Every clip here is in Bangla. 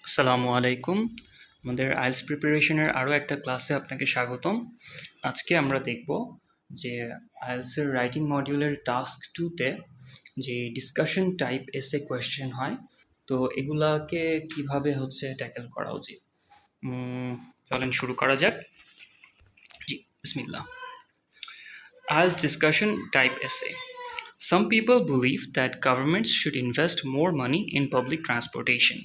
আসসালামু আলাইকুম। আমাদের আইএলটিএস প্রিপারেশনের আরও একটা ক্লাসে আপনাকে স্বাগতম। আজকে আমরা দেখব যে আইএলটিএসের রাইটিং মডিউলের টাস্ক 2-তে যে ডিসকাশন টাইপ এসে কোয়েশ্চেন হয়, তো এগুলাকে কিভাবে ট্যাকেল করা উচিত। চলেন শুরু করা যাক। জি, বিসমিল্লাহ। IELTS discussion type essay. Some people believe that governments should invest more money in public transportation,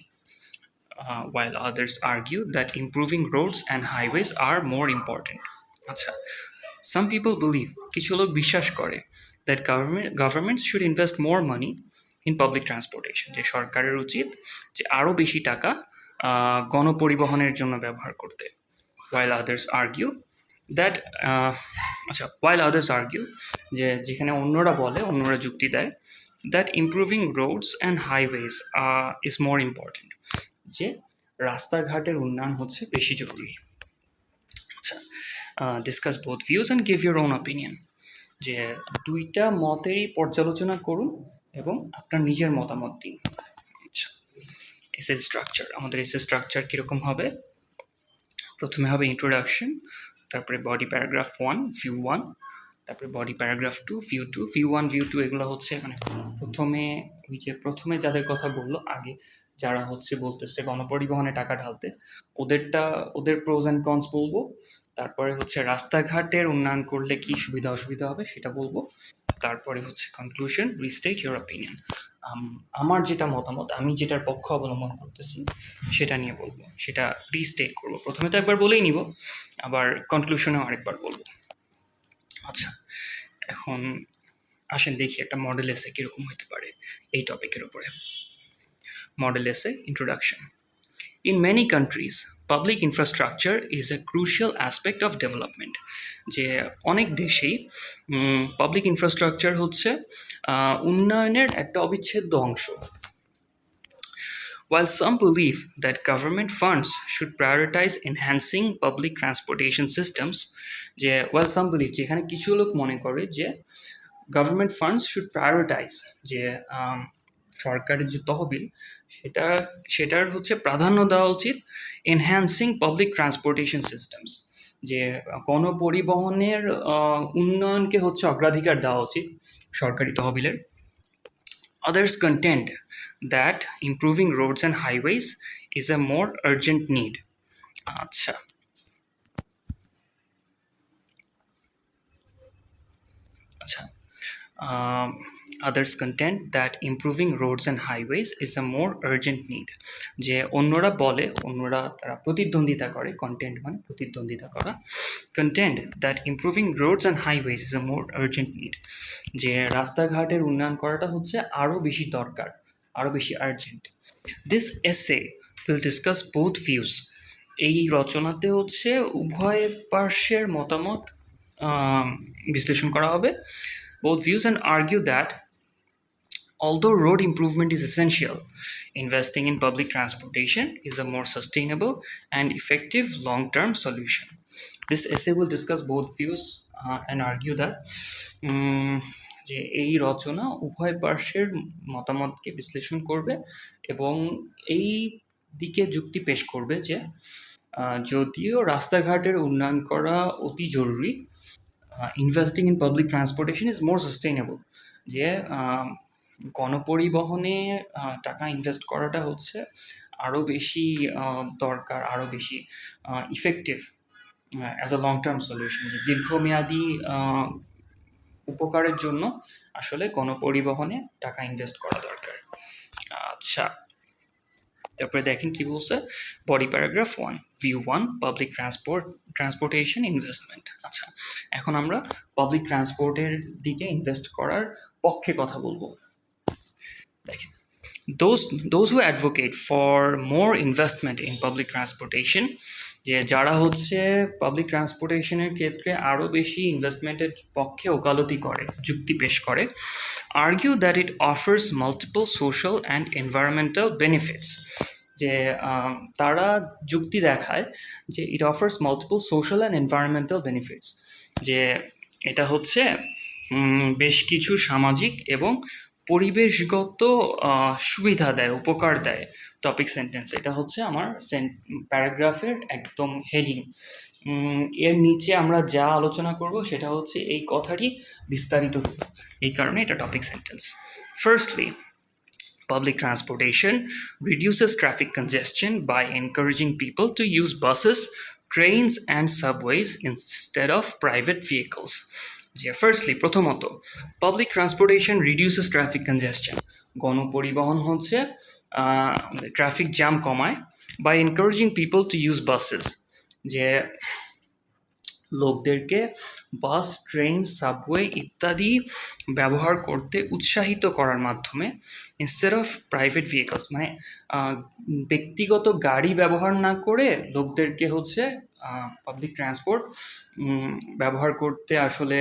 while others argue that improving roads and highways are more important. আচ্ছা, some people believe, কিছু লোক বিশ্বাস করে, that governments should invest more money in public transportation, যে সরকারের উচিত যে আরও বেশি টাকা গণপরিবহনের জন্য ব্যবহার করতে। while others argue that while others argue, যে যেখানে অন্যরা যুক্তি দেয়, that improving roads and highways is more important, যে রাস্তাঘাটের উন্নয়ন হচ্ছে বেশি জরুরি। আচ্ছা, discuss both views and give your own opinion, যে দুইটা মতেরই পর্যালোচনা করুন এবং আপনার নিজের মতামত দিন। আচ্ছা, এসে স্ট্রাকচার, আমাদের এসে স্ট্রাকচার কীরকম হবে? প্রথমে হবে ইন্ট্রোডাকশন, তারপরে বডি প্যারাগ্রাফ 1 ভিউ 1, তারপরে body paragraph 2 view 2, view 1 view 2 এগুলো হচ্ছে মানে প্রথমে যাদের কথা বললো আগে, যারা বলতেছে গণপরিবহনে টাকা ঢালতে, ওদের প্রোজ অ্যান্ড কনস বলবো। তারপরে রাস্তাঘাটের উন্নয়ন করলে কি সুবিধা অসুবিধা হবে সেটা বলবো। তারপরে কনক্লুশন, রিস্টেট ইউর অপিনিয়ন, আমার যেটা মতামত, আমি যেটার পক্ষ অবলম্বন করতেছি সেটা নিয়ে বলবো, সেটা রিস্টেট করবো। প্রথমে তো একবার বলেই নিব, আবার কনক্লুশনেও আরেকবার বলবো। আচ্ছা, এখন আসেন দেখি একটা মডেল এসে কীরকম হতে পারে এই টপিকের উপরে। মডেল এসে introduction. In many countries, public infrastructure is a crucial aspect of development. যে অনেক দেশেই পাবলিক ইনফ্রাস্ট্রাকচার হচ্ছে উন্নয়নের একটা অবিচ্ছেদ্য অংশ। While some believe that government funds should prioritize enhancing public transportation systems, যে while some believe, যেখানে কিছু লোক মনে করে যে গভর্নমেন্ট ফান্ডস শুড প্রায়োরিটাইজ, যে সরকারের যে তহবিল সেটার প্রাধান্য দেওয়া উচিত এনহ্যান্সিং পাবলিক ট্রান্সপোর্টেশন সিস্টেমস, যে গণপরিবহনের উন্নয়নকে অগ্রাধিকার দেওয়া উচিত সরকারি তহবিলের। Others contend that improving roads and highways is a more urgent need. আচ্ছা, others contend that improving roads and highways is a more urgent need. যে তারা প্রতিদ্বন্দ্বিতা করে, কন্টেন্ট মানে প্রতিদ্বন্দ্বিতা করা, contend that improving roads and highways is a more urgent need, যে রাস্তাঘাটের উন্নয়ন করাটা আরও বেশি দরকার, আরও বেশি urgent. This essay will discuss both views. এই রচনাতে উভয় পার্শ্বের মতামত বিশ্লেষণ করা হবে, both views, and argue that although road improvement is essential, investing in public transportation is a more sustainable and effective long-term solution. This essay will discuss both views and argue that যে এই রচনা উভয় পার্শ্বের মতামতকে বিশ্লেষণ করবে এবং এই দিকে যুক্তি পেশ করবে যে যদিও রাস্তাঘাটের উন্নয়ন করা অতি জরুরি, investing in public transportation is more sustainable, যে গণপরিবহনে টাকা ইনভেস্ট করাটা আরও বেশি দরকার, আরও বেশি effective as a long term solution, যে দীর্ঘমেয়াদী উপকারের জন্য আসলে গণপরিবহনে টাকা ইনভেস্ট করা দরকার। আচ্ছা, তারপরে দেখেন কি বলছে, body paragraph 1 view 1, public transportation investment. আচ্ছা, এখন আমরা পাবলিক ট্রান্সপোর্টের দিকে ইনভেস্ট করার পক্ষে কথা বলবো। দেখেন, those who advocate for more investment in public transportation, যে যারা পাবলিক ট্রান্সপোর্টেশনের ক্ষেত্রে আরও বেশি ইনভেস্টমেন্টের পক্ষে ওকালতি করে, যুক্তি পেশ করে, argue that it offers multiple social and environmental benefits, যে তারা যুক্তি দেখায় যে it offers multiple social and environmental benefits, যে এটা বেশ কিছু সামাজিক এবং পরিবেশগত সুবিধা দেয়, উপকার দেয় টপিক সেন্টেন্স। এটা হচ্ছে আমার প্যারাগ্রাফের একদম হেডিং। এর নিচে আমরা যা আলোচনা করব সেটা হচ্ছে এই কথারই বিস্তারিত রূপ, এই কারণে এটা topic sentence. Firstly, public transportation reduces traffic congestion by encouraging people to use buses, trains, and subways instead of private vehicles. Firstly, প্রথমত, public transportation reduces traffic congestion. গণপরিবহন হচ্ছে ট্রাফিক জ্যাম কমায় by encouraging people to use buses. যে লোকদেরকে বাস, ট্রেন, সাবওয়ে ইত্যাদি ব্যবহার করতে উৎসাহিত করার মাধ্যমে, ইনস্টেড অফ প্রাইভেট ভেহিকলস, মানে ব্যক্তিগত গাড়ি ব্যবহার না করে লোকদেরকে হচ্ছে পাবলিক ট্রান্সপোর্ট ব্যবহার করতে আসলে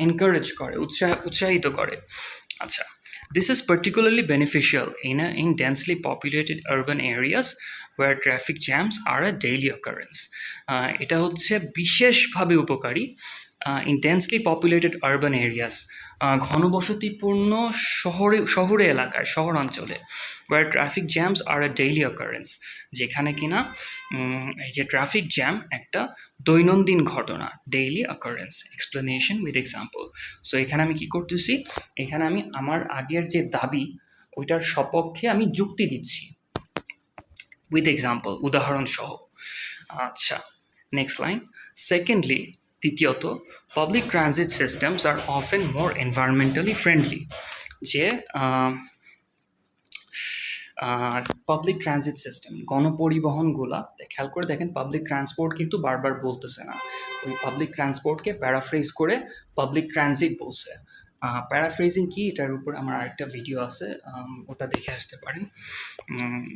এনকারেজ করে, উৎসাহিত করে। আচ্ছা, this is particularly beneficial in densely populated urban areas where traffic jams are a daily occurrence. এটা হচ্ছে বিশেষভাবে উপকারী in densely populated urban areas, ঘনবসতিপূর্ণ শহরে এলাকায়, শহরাঞ্চলে, where traffic jams are a daily occurrence, যেখানে কিনা এই যে ট্রাফিক জ্যাম একটা দৈনন্দিন ঘটনা, daily occurrence. Explanation with example. So এখানে আমি কি করতেছি, এখানে আমি আমার আগের যে দাবি ওইটার সপক্ষে আমি যুক্তি দিচ্ছি উইথ এক্সাম্পল, উদাহরণ সহ। আচ্ছা, নেক্সট লাইন। সেকেন্ডলি, দ্বিতীয়ত, public transit systems are often more environmentally friendly. যে পাবলিক ট্রানজিট সিস্টেম, গণপরিবহনগুলা, খেয়াল করে দেখেন, পাবলিক ট্রান্সপোর্ট কিন্তু বারবার বলতেছে না, ওই পাবলিক ট্রান্সপোর্টকে প্যারাফ্রেজ করে পাবলিক ট্রানজিট বলছে। প্যারাফ্রেজিং কি, এটার উপর আমার আরেকটা ভিডিও আছে, ওটা দেখে আসতে পারেন।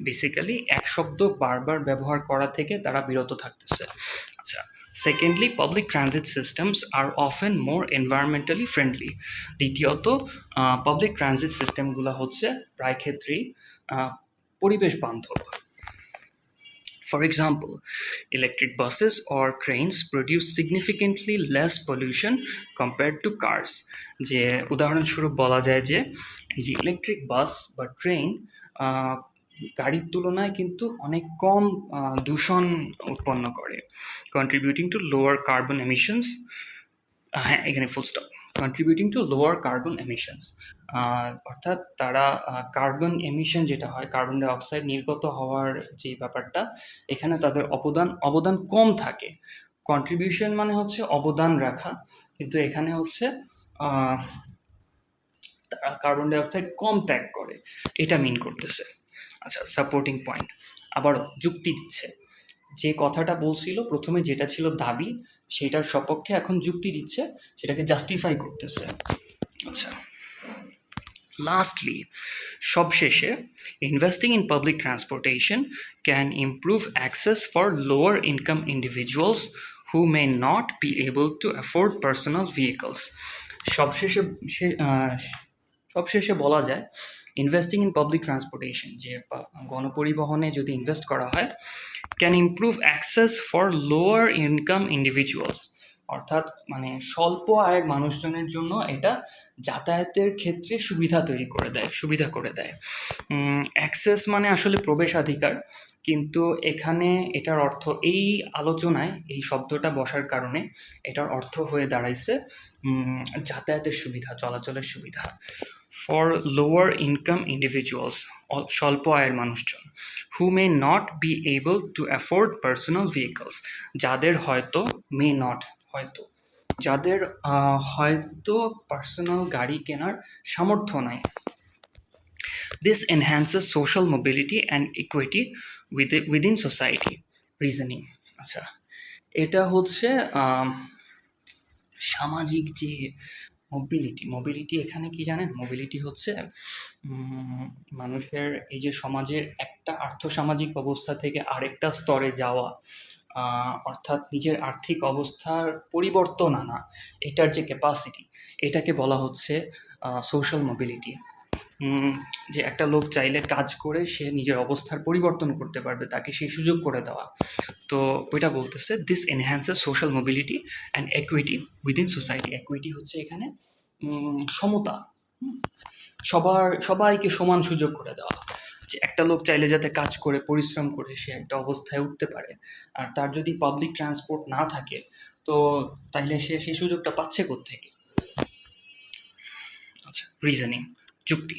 বেসিক্যালি এক শব্দ বারবার ব্যবহার করা থেকে তারা বিরত থাকতেছে। আচ্ছা, secondly, public transit systems are often more environmentally friendly. দ্বিতীয়ত, পাবলিক ট্রানজিট সিস্টেমগুলো হচ্ছে প্রায় ক্ষেত্রেই পরিবেশ বান্ধব। For example, electric buses or trains produce significantly less pollution compared to cars. যে উদাহরণস্বরূপ বলা যায় যে এই যে ইলেকট্রিক বাস বা ট্রেন গাড়ির তুলনায় কিন্তু অনেক কম দূষণ উৎপন্ন করে, contributing to lower carbon emissions. হ্যাঁ, এখানে full stop. Contributing to lower carbon emissions, অর্থাৎ তারা কার্বন এমিশন যেটা হয়, কার্বন ডাই অক্সাইড নির্গত হওয়ার যে ব্যাপারটা, এখানে তাদের অবদান কম থাকে। কন্ট্রিবিউশন মানে হচ্ছে অবদান রাখা, কিন্তু এখানে হচ্ছে তারা কার্বন ডাই অক্সাইড কম ত্যাগ করে, এটা মিন করতেছে। আচ্ছা, সাপোর্টিং পয়েন্ট, আবারও যুক্তি দিচ্ছে। যে কথাটা বলছিল প্রথমে, যেটা ছিল দাবি, সেটার সপক্ষে এখন যুক্তি দিচ্ছে, সেটাকে জাস্টিফাই করতেছে। আচ্ছা, লাস্টলি, সবশেষে, investing in public transportation can improve access for lower income individuals who may not be able to afford personal vehicles. সবশেষে বলা যায়, ইনভেস্টিং ইন পাবলিক ট্রান্সপোর্টেশন, যে গণপরিবহনে যদি ইনভেস্ট করা হয়, can improve access for lower income individuals, অর্থাৎ মানে স্বল্প আয়ের মানুষজনের জন্য এটা যাতায়াতের ক্ষেত্রে সুবিধা করে দেয়। অ্যাক্সেস মানে আসলে প্রবেশাধিকার, কিন্তু এখানে এটার অর্থ, এই আলোচনায় এই শব্দটা বসার কারণে এটার অর্থ হয়ে দাঁড়াইছে যাতায়াতের সুবিধা, চলাচলের সুবিধা। ফর লোয়ার ইনকাম ইন্ডিভিজুয়ালস, স্বল্প আয়ের মানুষজন, who may not be able to afford personal vehicles, যাদের হয়তো পার্সোনাল গাড়ি কেনার সামর্থ্য নাই। This enhances social mobility and equity within society. Reasoning. আচ্ছা, এটা হচ্ছে সামাজিক যে মোবিলিটি, এখানে কি জানেন, মোবিলিটি হচ্ছে মানুষের এই যে সমাজের একটা আর্থসামাজিক অবস্থা থেকে আরেকটা স্তরে যাওয়া, অর্থাৎ নিজের আর্থিক অবস্থার পরিবর্তন আনা, এটার যে ক্যাপাসিটি, এটাকে বলা হচ্ছে সোশ্যাল মোবিলিটি। যে একটা লোক চাইলে কাজ করে সে নিজের অবস্থার পরিবর্তন করতে পারবে, তাকে সেই সুযোগ করে দেওয়া। তো ওইটা বলতেছে, this enhances social mobility and equity within society. Equity হচ্ছে এখানে সমতা, সবাইকে সমান সুযোগ করে দেওয়া, যে একটা লোক চাইলে যাতে কাজ করে পরিশ্রম করে সে একটা অবস্থায় উঠতে পারে, আর তার যদি পাবলিক ট্রান্সপোর্ট না থাকে তো তাইলে সে সেই সুযোগটা পাচ্ছে কোত্থেকে? আচ্ছা, রিজনিং, যুক্তি।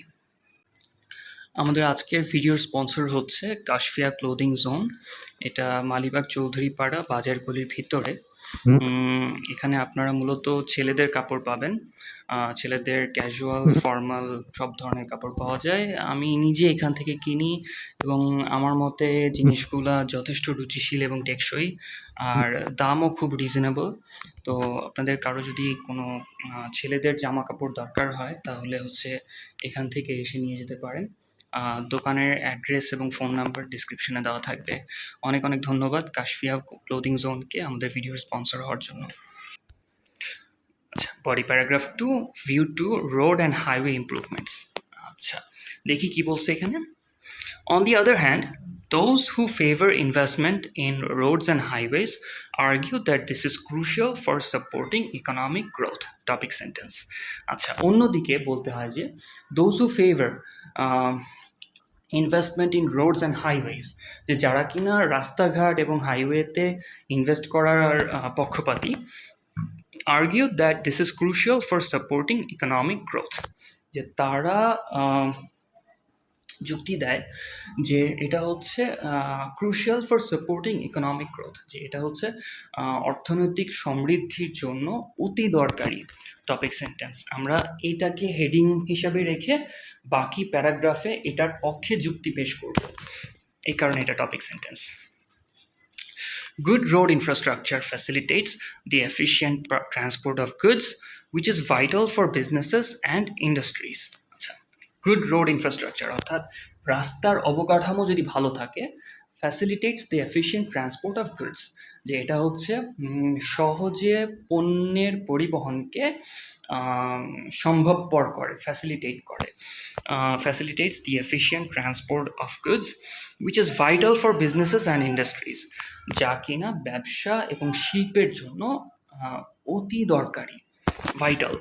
আমাদের আজকের ভিডিওর স্পন্সর হচ্ছে কাশফিয়া ক্লোদিং জোন। এটা মালিবাগ চৌধুরীপাড়া বাজার গলির ভিতরে। এখানে আপনারা মূলত ছেলেদের কাপড় পাবেন, ছেলেদের ক্যাজুয়াল, ফর্মাল সব ধরনের কাপড় পাওয়া যায়। আমি নিজে এখান থেকে কিনি এবং আমার মতে জিনিসগুলা যথেষ্ট রুচিশীল এবং টেকসই, আর দামও খুব রিজনেবল। তো আপনাদের কারো যদি কোনো ছেলেদের জামা কাপড় দরকার হয় তাহলে হচ্ছে এখান থেকে এসে নিয়ে যেতে পারেন। দোকানের অ্যাড্রেস এবং ফোন নাম্বার ডিসক্রিপশনে দেওয়া থাকবে। অনেক অনেক ধন্যবাদ কাশফিয়া ক্লোদিং জোনকে আমাদের ভিডিওর স্পন্সর হওয়ার জন্য। আচ্ছা, body paragraph 2, view 2, road and highway improvements. আচ্ছা, দেখি কি বলছে এখানে। On the other hand, those who favor investment in roads and highways argue that this is crucial for supporting economic growth. Topic sentence. আচ্ছা, অন্যদিকে বলতে হয় যে those who favor investment in roads and highways, যে যারা কিনা রাস্তাঘাট এবং হাইওয়েতে ইনভেস্ট করার পক্ষপাতী, argue that this is crucial for supporting economic growth, যে তারা যুক্তি দেয় যে এটা হচ্ছে crucial for supporting economic growth, যে এটা হচ্ছে অর্থনৈতিক সমৃদ্ধির জন্য অতি দরকারি। Topic sentence. আমরা এটাকে হেডিং হিসাবে রেখে বাকি প্যারাগ্রাফে এটার পক্ষে যুক্তি পেশ করব, এই কারণে এটা topic sentence. Good road infrastructure facilitates the efficient transport of goods, which is vital for businesses and industries. Good road infrastructure অর্থাৎ রাস্তার অবকাঠামো যদি ভালো থাকে, facilitates the efficient transport of goods, যে এটা হচ্ছে সহজে পণ্যের পরিবহনকে সম্ভবপর করে, ফ্যাসিলিটেট করে। Facilitates the efficient transport of goods which is vital for businesses and industries, যা কিনা ব্যবসা এবং শিল্পের জন্য অতি দরকারি, vital.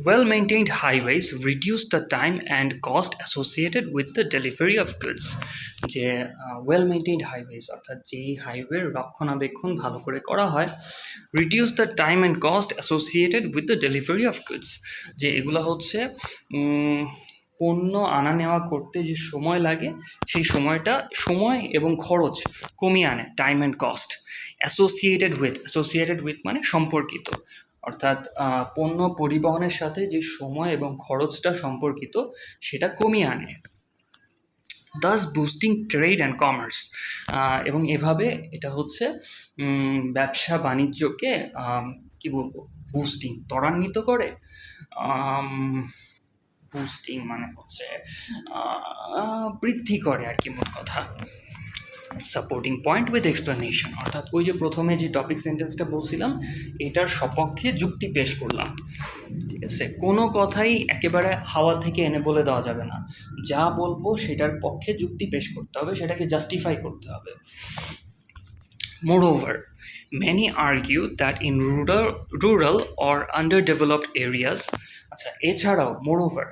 Well-maintained highways reduce the time and cost associated with the delivery of goods. যে well-maintained highways অর্থাৎ যেই হাইওয়ের রক্ষণাবেক্ষণ ভালো করে করা হয়, reduce the time and cost associated with the delivery of goods, যে এগুলো হচ্ছে পণ্য আনা নেওয়া করতে যে সময় লাগে সেই সময় এবং খরচ কমিয়ে আনে, time and cost. Associated with মানে সম্পর্কিত, অর্থাৎ পণ্য পরিবহনের সাথে যে সময় এবং খরচটা সম্পর্কিত সেটা কমিয়ে আনে। Das boosting trade and commerce, এবং এভাবে এটা হচ্ছে ব্যবসা বাণিজ্যকে কি বলবো, বুস্টিং, ত্বরান্বিত করে। বুস্টিং মানে হচ্ছে বৃদ্ধি করে আর কি, মোট কথা। সাপোর্টিং পয়েন্ট উইথ এক্সপ্লেনেশন, অর্থাৎ ওই যে প্রথমে যে টপিক সেন্টেন্সটা বলছিলাম এটার সপক্ষে যুক্তি পেশ করলাম। ঠিক আছে, কোনো কথাই একেবারে হাওয়া থেকে এনে বলে দেওয়া যাবে না, যা বলবো সেটার পক্ষে যুক্তি পেশ করতে হবে, সেটাকে জাস্টিফাই করতে হবে। Moreover, many argue that in rural or underdeveloped areas, আচ্ছা এছাড়াও moreover,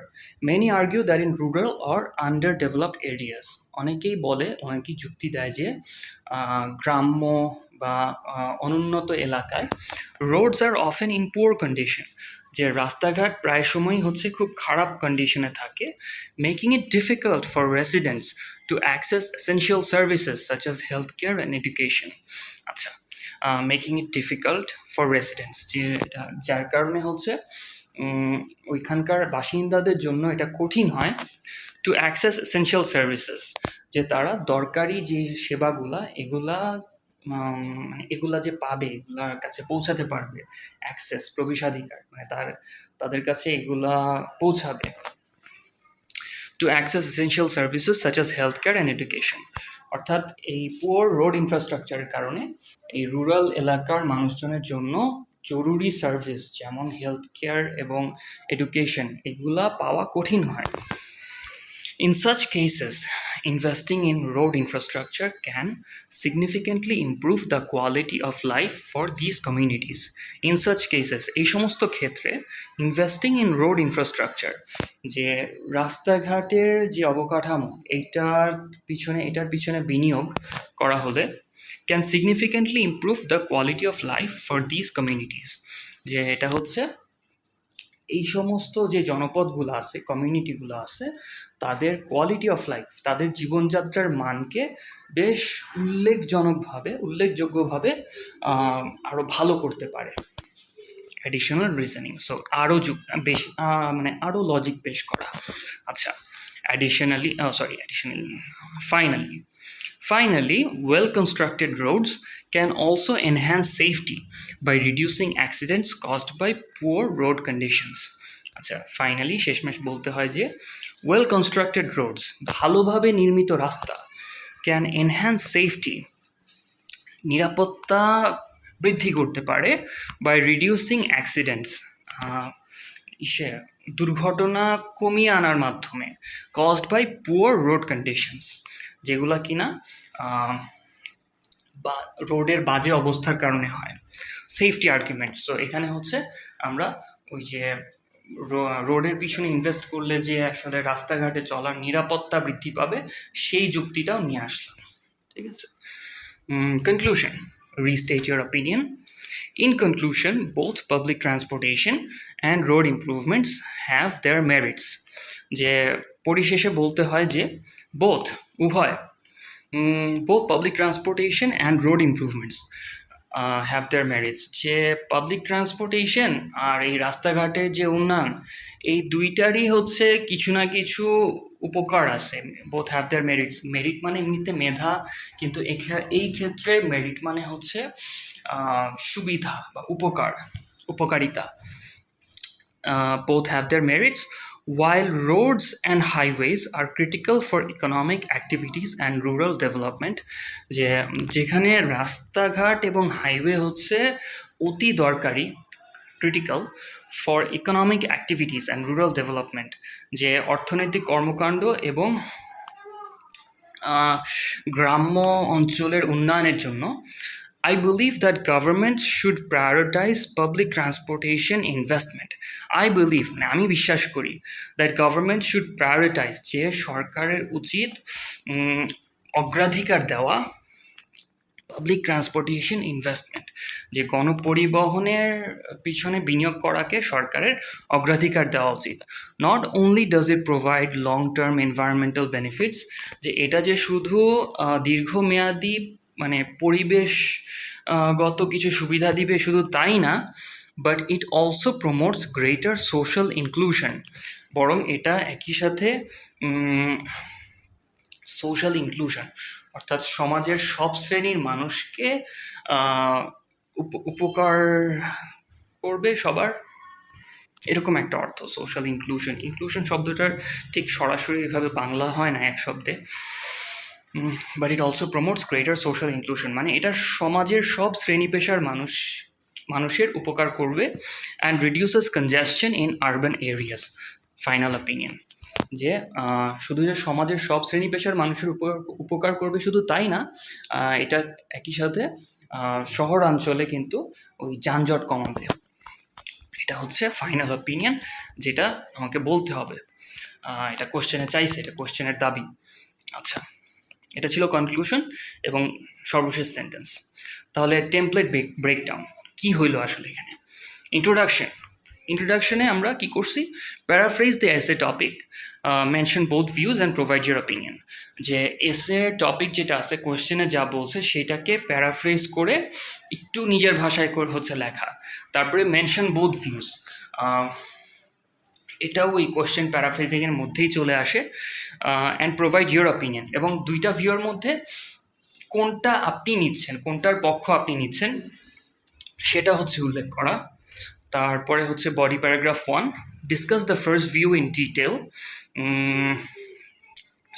many argue that in rural or underdeveloped areas, অনেকেই যুক্তি দেয় যে গ্রাম্য বা অনুন্নত এলাকায় roads are often in poor condition, যে রাস্তাঘাট প্রায় সময়ই হচ্ছে খুব খারাপ কন্ডিশনে থাকে, making it difficult for residents to access essential services such as healthcare and education. আচ্ছা, making it difficult for residents, যে যার কারণে হচ্ছে ওইখানকার বাসিন্দাদের জন্য এটা কঠিন হয় টু অ্যাক্সেস এসেনশিয়াল সার্ভিসেস, যে তারা দরকারি যে সেবাগুলা এগুলা যে পাবে, এগুলার কাছে পৌঁছাতে পারবে, অ্যাক্সেস প্রবেশাধিকার মানে তাদের কাছে এগুলা পৌঁছাবে। To access essential services such as health care and education, অর্থাৎ এই পুয়ার রোড ইনফ্রাস্ট্রাকচারের কারণে এই রুরাল এলাকার মানুষজনের জন্য জরুরি সার্ভিস যেমন হেলথ কেয়ার এবং এডুকেশন এগুলা পাওয়া কঠিন হয়। In such cases, investing in road infrastructure can significantly improve the quality of life for these communities. In such cases, এই সমস্ত ক্ষেত্রে ইনভেস্টিং ইন রোড ইনফ্রাস্ট্রাকচার, যে রাস্তাঘাটের যে অবকাঠামো, এটার পিছনে বিনিয়োগ করা হলে can significantly improve the quality of life for this communities. যে এটা হচ্ছে এই সমস্ত যে জনপদগুলো আছে, কমিউনিটিগুলো আছে, তাদের কোয়ালিটি অফ লাইফ, তাদের জীবনযাত্রার মানকে বেশ উল্লেখযোগ্যভাবে আরও ভালো করতে পারে। অ্যাডিশনাল রিজনিং, সো আরও আরও লজিক পেশ করা। আচ্ছা, Finally, well-constructed roads can also enhance safety by reducing accidents caused by poor road conditions. আচ্ছা, ফাইনালি শেষমেশ বলতে হয় যে well-constructed roads, ভালোভাবে নির্মিত রাস্তা, can enhance safety, নিরাপত্তা বৃদ্ধি করতে পারে, by reducing accidents, দুর্ঘটনা কমিয়ে আনার মাধ্যমে, caused by poor road conditions, যেগুলা কিনা রোডের বাজে অবস্থার কারণে হয়। সেফটি আর্গুমেন্ট, সো এখানে হচ্ছে আমরা ওই যে রোডের পিছনে ইনভেস্ট করলে যে আসলে রাস্তাঘাটে চলার নিরাপত্তা বৃদ্ধি পাবে, সেই যুক্তিটাও নিয়ে আসলাম। ঠিক আছে, conclusion, restate your opinion. In conclusion, both public transportation and road improvements have their merits. যে পরিশেষে বলতে হয় যে উভয় both public transportation and road improvements have their merits. যে পাবলিক ট্রান্সপোর্টেশন আর এই রাস্তাঘাটের যে উন্নয়ন, এই দুইটারই হচ্ছে কিছু না কিছু উপকার আছে। Both have their merits. Merit মানে এমনিতে মেধা, কিন্তু এই ক্ষেত্রে মেরিট মানে হচ্ছে সুবিধা বা উপকারিতা। Both have their merits. While roads and highways are critical for economic activities and rural development, যেখানে রাস্তাঘাট এবং হাইওয়ে হচ্ছে অতি দরকারি, critical for economic activities and rural development, যে অর্থনৈতিক কর্মকাণ্ড এবং গ্রাম্য অঞ্চলের উন্নয়নের জন্য, I believe that governments should prioritize public transportation investment. আমি বিশ্বাস করি that government should prioritize, যে সরকারের উচিত অগ্রাধিকার দেওয়া পাবলিক ট্রান্সপোর্টেশন ইনভেস্টমেন্ট, যে গণপরিবহনের পিছনে বিনিয়োগ করাকে সরকারের অগ্রাধিকার দেওয়া উচিত। Not only does it provide long term environmental benefits, যে এটা যে শুধু দীর্ঘমেয়াদী পরিবেশগত কিছু সুবিধা দিবে শুধু তাই না, but it also promotes greater social inclusion, বরং এটা একই সাথে সোশ্যাল ইনক্লুশন, অর্থাৎ সমাজের সব শ্রেণীর মানুষকে উপকার করবে সবার, এরকম একটা অর্থ সোশ্যাল ইনক্লুশন। ইনক্লুশন শব্দটার ঠিক সরাসরি এভাবে বাংলা হয় না এক শব্দে, but it also promotes greater social inclusion, মানে এটা সমাজের সব শ্রেণী পেশার মানুষের উপকার করবে, and reduces কনজেশন in urban areas. Final opinion, যে শুধু যে সমাজের সব শ্রেণী পেশার মানুষের উপকার করবে শুধু তাই না, এটা একই সাথে শহরাঞ্চলে কিন্তু ওই যানজট কমাবে। এটা হচ্ছে ফাইনাল অপিনিয়ন, যেটা আমাকে বলতে হবে। এটা কোশ্চেনে চাইছে, এটা কোশ্চেনের দাবি। আচ্ছা, এটা ছিল কনক্লুশন এবং সর্বশেষ সেন্টেন্স। তাহলে টেমপ্লেট ব্রেকডাউন কি হইলো আসলে এখানে। ইন্ট্রোডাকশনে আমরা কি করছি, paraphrase the essay topic, mention both views and provide your opinion, যে এসে টপিক যেটা আছে কোয়েশ্চেনে যা বলছে সেটাকে প্যারাফ্রেজ করে একটু নিজের ভাষায় করে হচ্ছে লেখা। তারপরে মেনশন বোথ ভিউজ, এটাও ওই কোয়েশ্চেন প্যারাফ্রেজিংয়ের মধ্যেই চলে আসে। অ্যান্ড প্রোভাইড ইউর অপিনিয়ন, এবং দুইটা ভিউর মধ্যে কোনটা আপনি নিচ্ছেন, কোনটার পক্ষ আপনি নিচ্ছেন সেটা হচ্ছে উল্লেখ করা। তারপরে হচ্ছে body paragraph 1, discuss the first view in detail.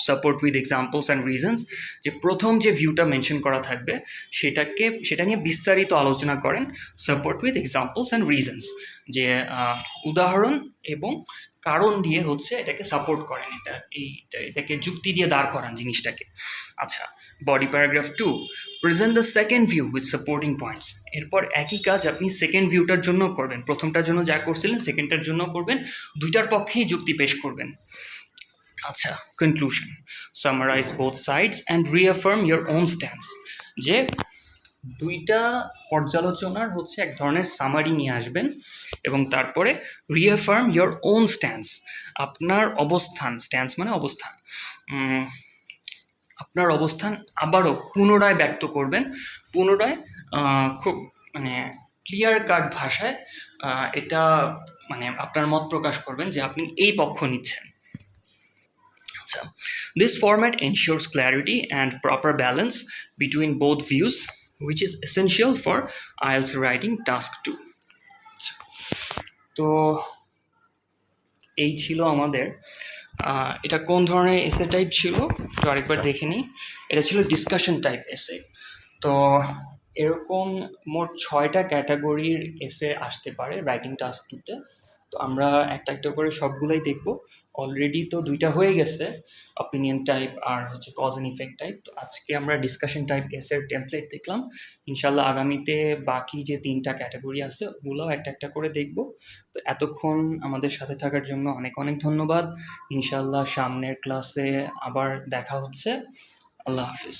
Support with examples and reasons, যে প্রথম যে ভিউটা মেনশন করা থাকবে সেটা নিয়ে বিস্তারিত আলোচনা করেন। Support with examples and reasons, যে উদাহরণ এবং কারণ দিয়ে হচ্ছে এটাকে সাপোর্ট করেন, এটাকে যুক্তি দিয়ে দাঁড় করান জিনিসটাকে। আচ্ছা, body paragraph 2, present the second view with supporting points. এরপর একই কাজ আপনি সেকেন্ড ভিউটার জন্য করবেন, প্রথমটার জন্য যা করছিলেন সেকেন্ডটার জন্য করবেন, দুইটার পক্ষেই যুক্তি পেশ করবেন। আচ্ছা, conclusion, summarise both sides and reaffirm your own stance, যে দুইটা পর্যালোচনার হচ্ছে এক ধরনের সামারি নিয়ে আসবেন এবং তারপরে রিঅ্যাফার্ম ইয়োর ওন স্ট্যান্স, আপনার অবস্থান, স্ট্যান্স মানে অবস্থান, আপনার অবস্থান আবারও পুনরায় ব্যক্ত করবেন, পুনরায় খুব মানে ক্লিয়ার কাট ভাষায় এটা মানে আপনার মত প্রকাশ করবেন যে আপনি এই পক্ষ নিচ্ছেন। আচ্ছা, this format ensures clarity and proper balance between both views, which is essential for IELTS writing task 2. তো এই ছিল আমাদের, এটা কোন ধরনের এসে টাইপ ছিল তো আরেকবার দেখে নিই। এটা ছিল ডিসকাশন টাইপ এসে। তো এরকম মোট 6টা ক্যাটাগরির এসে আসতে পারে রাইটিং টাস্ক 2তে। তো আমরা একটা একটা করে সবগুলাই দেখব। অলরেডি তো 2টা হয়ে গেছে, অপিনিয়ন টাইপ আর হচ্ছে কজ অ্যান্ড ইফেক্ট টাইপ। তো আজকে আমরা ডিসকাশন টাইপ এসের টেমপ্লেট দেখলাম। ইনশাল্লাহ আগামীতে বাকি যে 3টা ক্যাটাগরি আছে ওগুলোও একটা একটা করে দেখব। তো এতক্ষণ আমাদের সাথে থাকার জন্য অনেক অনেক ধন্যবাদ। ইনশাল্লাহ সামনের ক্লাসে আবার দেখা হচ্ছে। আল্লাহ হাফিজ।